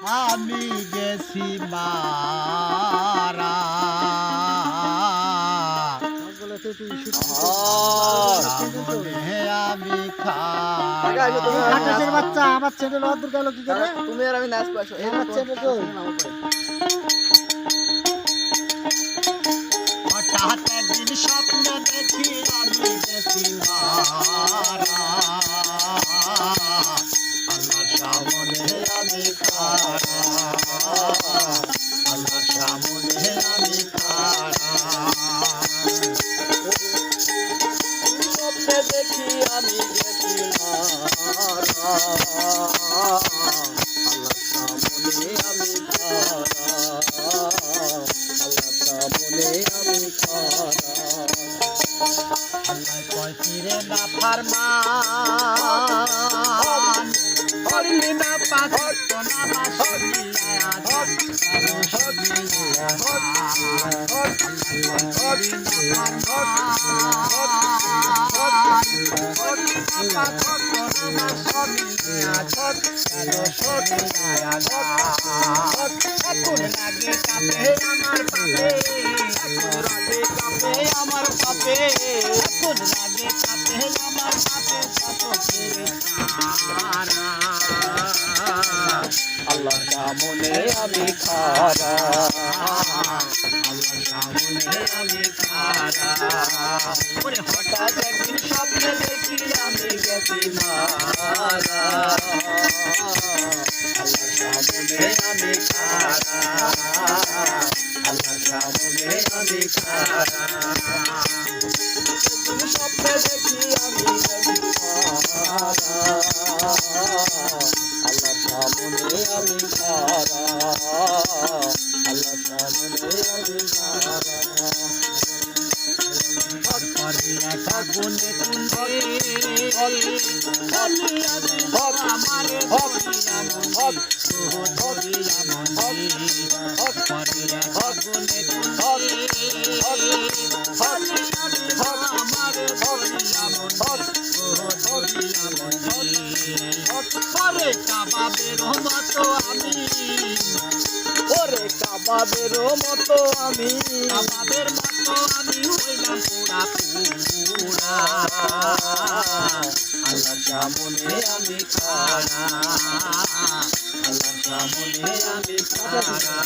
আমি গেছি মারা আমি খাটের বাচ্চা আমার চ্যানেল অদূর গেল কি করে তুমি আর আমি নাচ পাইছো আমার চ্যানেল তো হঠাৎ একদিন স্বপ্নে দেখি আমি গেছি মারা আল্লাহর সামনে আমি খাড়া আল্লাহর সামনে আমি খাড়া স্বপ্নে দেখি আমি গেছি মারা আল্লাহর সামনে আমি খাড়া আল্লাহর সামনে আমি খাড়া আল্লাহ কয় ফিরে না ফরমান করলি না পাগল নামাজ পড়িয়া এখন লাগে কাপে আমার পাপে আমার পাপে এখন লাগে কাপে আমার পাপে আল্লাহ সামনে আমি খাড়া আল্লাহ সামনে আমি খাড়া ওরে হঠাৎ একদিন স্বপ্নে দেখি আমি গেছি মারা আল্লাহ সামনে আমি খাড়া আল্লাহ সামনে আমি খাড়া স্বপ্নে দেখি আমি গেছি মারা আল্লাহ সামনে আমি খাড়া আল্লাহ সামনে আমি খাড়া করিয়া কাগুনে কুন্দে আমার ধরিয়া মন্দি করিয়া কাগুনে কুন্দে আমার ধরিয়া মন্দি ওরে কাবাবের মতো আমি ওরে কাবাবের মতো আমি কাবাবের মতো আমি হইলাম পুরা পুরা আল্লাহ সামনে আমি খাড়া আল্লাহ সামনে আমি খাড়া